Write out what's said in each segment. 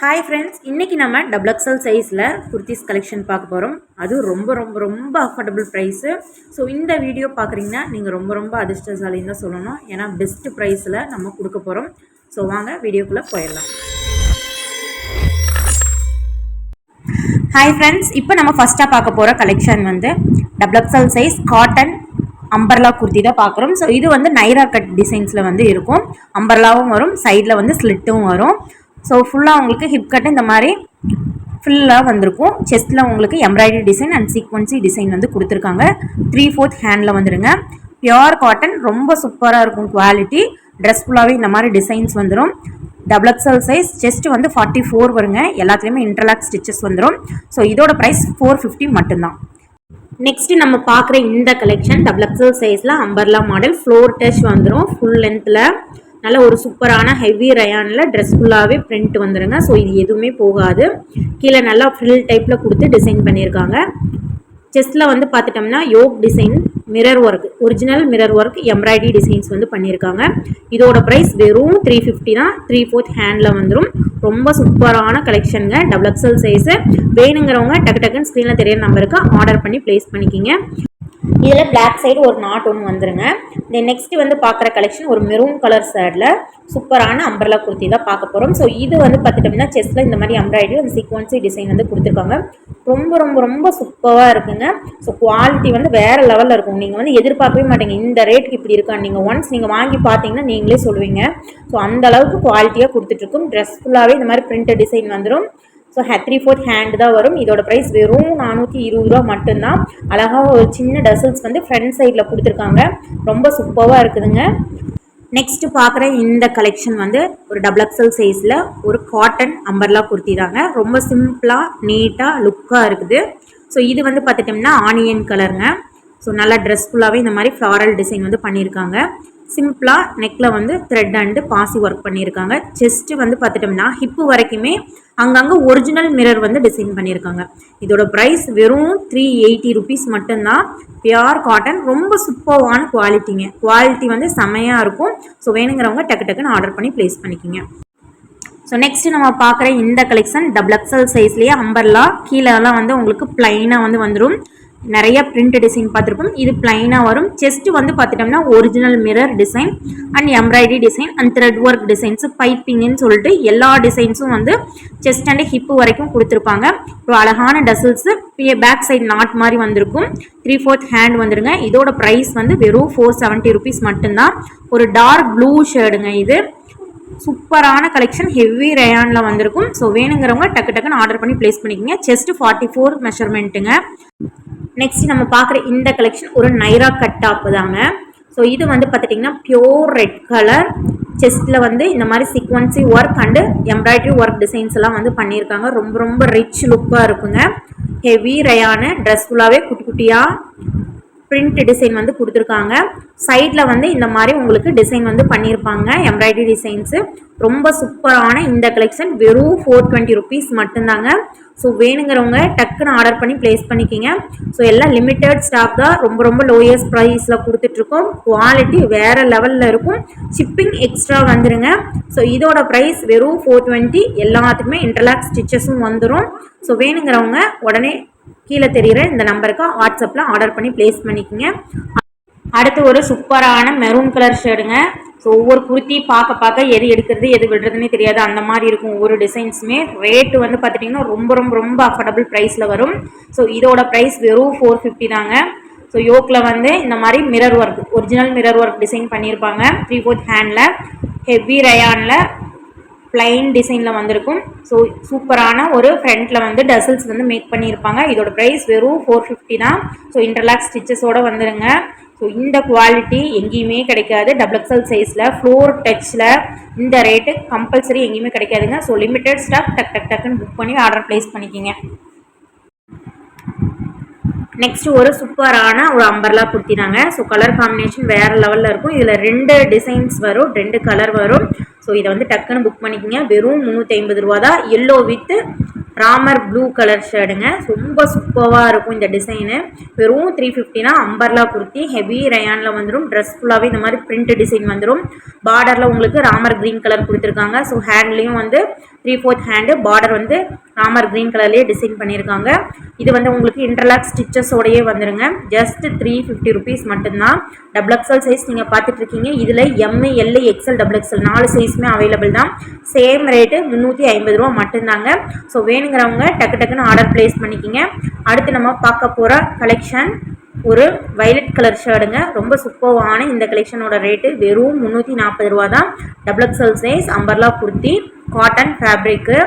Hi friends, இன்றைக்கி நம்ம double XL சைஸில் குர்த்திஸ் கலெக்ஷன் பார்க்க போகிறோம். அதுவும் ரொம்ப அஃபோர்டபுள் ப்ரைஸு. ஸோ இந்த வீடியோ பார்க்குறீங்கன்னா நீங்கள் ரொம்ப அதிர்ஷ்டசாலின்னு தான் சொல்லணும். ஏன்னா பெஸ்ட் ப்ரைஸில் நம்ம கொடுக்க போகிறோம். ஸோ வாங்க வீடியோக்குள்ளே போயிடலாம். ஹாய் ஃப்ரெண்ட்ஸ், இப்போ நம்ம ஃபஸ்ட்டாக பார்க்க போகிற கலெக்ஷன் வந்து double XL size cotton umbrella kurti தான் பார்க்குறோம். ஸோ இது வந்து நைரா கட் டிசைன்ஸில் வந்து இருக்கும். அம்பர்லாவும் வரும், சைடில் வந்து ஸ்லிட்டும் வரும். ஸோ ஃபுல்லாக உங்களுக்கு ஹிப் கட்டு இந்த மாதிரி ஃபுல்லாக வந்திருக்கும். செஸ்ட்டில் உங்களுக்கு எம்ப்ராய்டரி டிசைன் அண்ட் சீக்வன்சி டிசைன் வந்து கொடுத்துருக்காங்க. 3/4 ஹேண்டில் வந்துடுங்க. பியோர் காட்டன், ரொம்ப சூப்பராக இருக்கும் குவாலிட்டி. ட்ரெஸ் ஃபுல்லாகவே இந்த மாதிரி டிசைன்ஸ் வந்துடும். டபுள் எக்ஸல் சைஸ், செஸ்ட் வந்து 44 வருங்க. எல்லாத்துலேயுமே இன்டர்லாக் ஸ்டிச்சஸ் வந்துடும். ஸோ இதோட ப்ரைஸ் 450 மட்டும்தான். நெக்ஸ்ட்டு நம்ம பார்க்குற இந்த கலெக்ஷன் டபுள் எக்ஸல் சைஸில் அம்பர்லா மாடல் ஃப்ளோர் டச் வந்துடும். ஃபுல் லென்த்தில் நல்ல ஒரு சூப்பரான ஹெவி ரயானில் ட்ரெஸ் ஃபுல்லாகவே பிரிண்ட் வந்துடுங்க. ஸோ இது எதுவுமே போகாது. கீழே நல்லா ஃப்ரில் டைப்பில் கொடுத்து டிசைன் பண்ணியிருக்காங்க. செஸ்ட்டில் வந்து பார்த்துட்டோம்னா yoke design, mirror work, original mirror work, embroidery designs வந்து பண்ணியிருக்காங்க. இதோட ப்ரைஸ் வெறும் 350 தான். 3/4 ஹேண்டில் வந்துடும். ரொம்ப சூப்பரான கலெக்ஷனுங்க. டபுள் எக்ஸல் சைஸு வேணுங்கிறவங்க டக்குன்னு ஸ்க்ரீனில் தெரியற நம்பருக்கு ஆர்டர் பண்ணி ப்ளேஸ் பண்ணிக்கிங்க. இதில் பிளாக் சைடு ஒரு நாட் ஒன்று வந்துருங்க. நெக்ஸ்ட் வந்து பார்க்குற கலெக்ஷன் ஒரு மெரூன் கலர் ஷேடில் சூப்பரான அம்பர்லா குர்த்தி தான் பார்க்க போகிறோம். ஸோ இது வந்து பார்த்துட்டோம்னா செஸ்ட்டில் இந்த மாதிரி எம்ப்ராய்டரி அந்த சீக்வன்சி டிசைன் வந்து கொடுத்துருக்காங்க. ரொம்ப சூப்பராக இருக்குங்க. ஸோ குவாலிட்டி வந்து வேறு லெவலில் இருக்கும். நீங்கள் வந்து எதிர்பார்க்கவே மாட்டீங்க இந்த ரேட்டுக்கு இப்படி இருக்கான்னு. நீங்கள் ஒன்ஸ் நீங்கள் வாங்கி பார்த்தீங்கன்னா நீங்களே சொல்லுவீங்க. ஸோ அந்த அளவுக்கு குவாலிட்டியாக கொடுத்துட்ருக்கும். ட்ரெஸ் ஃபுல்லாகவே இந்த மாதிரி பிரிண்ட் டிசைன் வந்துடும். ஸோ 3/4 ஹேண்டு தான் வரும். இதோட ப்ரைஸ் வெறும் 420 ரூபா மட்டும்தான். அழகாக ஒரு சின்ன டசல்ஸ் வந்து ஃப்ரண்ட் சைடில் கொடுத்துருக்காங்க. ரொம்ப சூப்பராக இருக்குதுங்க. நெக்ஸ்ட்டு பார்க்குற இந்த கலெக்ஷன் வந்து ஒரு டபுள் எக்ஸல் சைஸில் ஒரு காட்டன் அம்பர்லா குர்த்தி தாங்க. ரொம்ப சிம்பிளாக நீட்டாக லுக்காக இருக்குது. ஸோ இது வந்து பார்த்துட்டோம்னா ஆனியன் கலருங்க. ஸோ நல்லா ட்ரெஸ் ஃபுல்லாகவே இந்த மாதிரி ஃப்ளாரல் டிசைன் வந்து பண்ணியிருக்காங்க. சிம்பிளாக நெக்கில் வந்து த்ரெட் அண்டு பாசி ஒர்க் பண்ணியிருக்காங்க. செஸ்ட்டு வந்து பார்த்துட்டோம்னா ஹிப்பு வரைக்குமே அங்கங்கே ஒரிஜினல் மிரர் வந்து டிசைன் பண்ணியிருக்காங்க. இதோட ப்ரைஸ் வெறும் 380 ருபீஸ் மட்டும்தான். பியோர் காட்டன், ரொம்ப சூப்பரான குவாலிட்டிங்க. குவாலிட்டி வந்து செமையாக இருக்கும். ஸோ வேணுங்கிறவங்க டக்குன்னு ஆர்டர் பண்ணி ப்ளேஸ் பண்ணிக்கிங்க. ஸோ நெக்ஸ்ட் நம்ம பார்க்குற இந்த கலெக்ஷன் டபுள் எக்ஸல் சைஸ்லேயே அம்பர்லா. கீழெல்லாம் வந்து உங்களுக்கு பிளைனாக வந்து வந்துடும். நிறைய பிரிண்ட் டிசைன் பார்த்துருப்போம். இது பிளைனாக வரும். செஸ்ட் வந்து பார்த்துட்டோம்னா original mirror design and embroidery design and thread work designs பைப்பிங்னு சொல்லிட்டு எல்லா டிசைன்ஸும் வந்து செஸ்ட் அண்ட் ஹிப்பு வரைக்கும் கொடுத்துருப்பாங்க. ஒரு அழகான டசல்ஸு பேக் சைடு நாட் மாதிரி வந்திருக்கும். 3/4 ஹேண்ட் வந்துடுங்க. இதோட ப்ரைஸ் வந்து வெறும் 470 ருபீஸ் மட்டும்தான். ஒரு டார்க் ப்ளூ ஷேடுங்க. இது சூப்பரான கலெக்ஷன், ஹெவி ரயானில் வந்திருக்கும். ஸோ வேணுங்கிறவங்க டக்குன்னு ஆர்டர் பண்ணி ப்ளேஸ் பண்ணிக்கோங்க. செஸ்ட் 44 மெஷர்மெண்ட்டுங்க. நெக்ஸ்ட் நம்ம பார்க்குற இந்த கலெக்ஷன் ஒரு நைரா கட் டாப்பு தாங்க. ஸோ இது வந்து பார்த்துட்டிங்கன்னா பியோர் ரெட் கலர். செஸ்ட்டில் வந்து இந்த மாதிரி sequence work and embroidery work designs எல்லாம் வந்து பண்ணியிருக்காங்க. ரொம்ப ரிச் லுக்காக இருக்குங்க. ஹெவி ரயான ட்ரெஸ் ஃபுல்லாகவே குட்டியாக பிரிண்ட் டிசைன் வந்து கொடுத்துருக்காங்க. சைடில் வந்து இந்த மாதிரி உங்களுக்கு டிசைன் வந்து பண்ணியிருப்பாங்க, எம்ப்ராய்டரி டிசைன்ஸு. ரொம்ப சூப்பரான இந்த கலெக்ஷன் வெறும் 420 ருபீஸ் மட்டும்தாங்க. ஸோ வேணுங்கிறவங்க டக்குன்னு ஆர்டர் பண்ணி ப்ளேஸ் பண்ணிக்கிங்க. ஸோ எல்லாம் லிமிட்டட் ஸ்டாக் தான். ரொம்ப லோயஸ்ட் ப்ரைஸில் கொடுத்துட்ருக்கோம். குவாலிட்டி வேறு லெவலில் இருக்கும். ஷிப்பிங் எக்ஸ்ட்ரா வந்துடுங்க. ஸோ இதோட ப்ரைஸ் வெறும் 420. எல்லாத்துக்குமே இன்டர்லாக் ஸ்டிச்சஸும் வந்துடும். ஸோ வேணுங்கிறவங்க உடனே கீழே தெரிகிற இந்த நம்பருக்கு வாட்ஸ்அப்பில் ஆர்டர் பண்ணி ப்ளேஸ் பண்ணிக்கோங்க. அடுத்து ஒரு சூப்பரான மெரூன் கலர் ஷேடுங்க. ஸோ ஒவ்வொரு குர்த்தி பார்க்க எது எடுக்கிறது எது விடுறதுன்னே தெரியாது, அந்த மாதிரி இருக்கும் ஒவ்வொரு டிசைன்ஸுமே. ரேட்டு வந்து பார்த்துட்டிங்கன்னா ரொம்ப அஃபோர்டபுள் ப்ரைஸில் வரும். ஸோ இதோட ப்ரைஸ் வெறும் 450 தாங்க. ஸோ யோக்கில் வந்து இந்த மாதிரி mirror work, original mirror work design பண்ணியிருப்பாங்க. 3/4 ஹேண்டில் ஹெவி ரயானில் பிளைன் டிசைனில் வந்திருக்கும். ஸோ சூப்பரான ஒரு ஃப்ரண்ட்டில் வந்து டசல்ஸ் வந்து மேக் பண்ணியிருப்பாங்க. இதோட ப்ரைஸ் வெறும் 450 தான். ஸோ இன்டர்லாக் ஸ்டிச்சஸோடு வந்துடுங்க. ஸோ இந்த குவாலிட்டி எங்கேயுமே கிடைக்காது. டபுள் எக்ஸல் சைஸில் ஃப்ளோர் டச்சில் இந்த ரேட்டு கம்பல்சரி எங்கேயுமே கிடைக்காதுங்க. So limited stock. டக்குன்னு புக் பண்ணி ஆர்டர் ப்ளேஸ் பண்ணிக்கிங்க. நெக்ஸ்ட் ஒரு சூப்பரான ஒரு அம்பர்லா குர்த்தி தாங்க. ஸோ கலர் காம்பினேஷன் வேறு லெவலில் இருக்கும். இதில் 2 டிசைன்ஸ் வரும், 2 கலர் வரும். ஸோ இதை வந்து டக்குன்னு புக் பண்ணிக்கிங்க. வெறும் 350 ரூபா தான். Yellow with Ramar blue colour ஷேடுங்க. ரொம்ப சூப்பராக இருக்கும் இந்த டிசைனு. வெறும் 350 அம்பர்லா குர்த்தி ஹெவி ரயானில் வந்துடும். ட்ரெஸ் ஃபுல்லாகவே இந்த மாதிரி பிரிண்ட் டிசைன் வந்துடும். பார்டரில் உங்களுக்கு ராமர் க்ரீன் கலர் கொடுத்துருக்காங்க. ஸோ ஹேண்ட்லேயும் வந்து 3/4 ஹேண்டு பார்டர் வந்து ராமர் க்ரீன் கலர்லேயே டிசைன் பண்ணியிருக்காங்க. இது வந்து உங்களுக்கு இன்டர்லாக் ஸ்டிச்சஸோடையே வந்துடுங்க. ஜஸ்ட் 350 ருபீஸ் மட்டும்தான். XXL சைஸ் நீங்கள் பார்த்துட்ருக்கீங்க. இதில் ML XL XXL 4 சைஸுமே அவைலபிள் தான். சேம் ரேட்டு 350 ரூபா மட்டும்தாங்க. ஸோ வேணுங்கிறவங்க டக்குன்னு ஆர்டர் ப்ளேஸ் பண்ணிக்கிங்க. அடுத்து நம்ம பார்க்க போகிற கலெக்ஷன் ஒரு வயலட் கலர் ஷேடுங்க. ரொம்ப சூப்பரான இந்த கலெக்ஷனோட ரேட்டு வெறும் 340 ரூபா தான். XXL size umbrella kurti cotton fabric.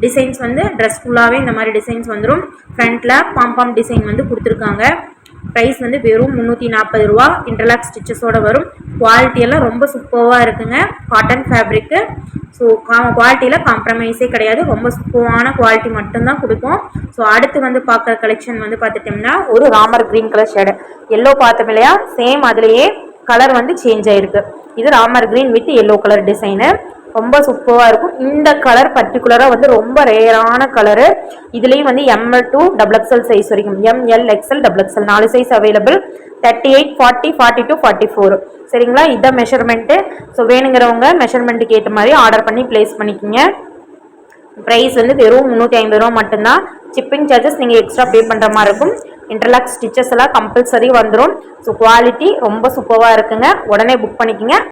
Designs வந்து ட்ரெஸ் ஃபுல்லாகவே இந்த மாதிரி டிசைன்ஸ் வந்துடும். ஃப்ரண்ட்டில் பாம்பாம் டிசைன் வந்து கொடுத்துருக்காங்க. ப்ரைஸ் வந்து வெறும் 340 ரூபா. இன்டர்லாக் ஸ்டிச்சஸோடு வரும். குவாலிட்டியெல்லாம் ரொம்ப சூப்பராக இருக்குங்க. Cotton fabric. ஸோ குவாலிட்டியில் காம்ப்ரமைஸே கிடையாது. ரொம்ப சூப்பரான குவாலிட்டி மட்டும்தான் கொடுக்கும். ஸோ அடுத்து வந்து பார்க்குற கலெக்ஷன் வந்து பார்த்துட்டோம்னா ஒரு Ramar green colour shade. Yellow பார்த்தோம் இல்லையா, சேம் அதுலேயே கலர் வந்து சேஞ்ச் ஆகிருக்கு. இது Ramar green with yellow colour design. ரொம்ப சூப்பராக இருக்கும். இந்த கலர் பர்டிகுலராக வந்து ரொம்ப ரேரான கலரு. இதுலேயும் வந்து ML to XXL சைஸ் வரைக்கும் ML XL XXL 4 size available. 38, 40, 42, 44 சரிங்களா. இதான் மெஷர்மெண்ட்டு. ஸோ வேணுங்கிறவங்க மெஷர்மெண்ட்டுக்கு ஏற்ற மாதிரி ஆர்டர் பண்ணி ப்ளேஸ் பண்ணிக்கிங்க. ப்ரைஸ் வந்து வெறும் 350 ரூபா மட்டும்தான். ஷிப்பிங் சார்ஜஸ் நீங்கள் எக்ஸ்ட்ரா பே பண்ணுற மாதிரி இருக்கும். இன்டர்லாக் ஸ்டிச்சஸ் எல்லாம் கம்பல்சரி வந்துடும். ஸோ குவாலிட்டி ரொம்ப சூப்பராக இருக்குங்க. உடனே புக் பண்ணிக்கோங்க.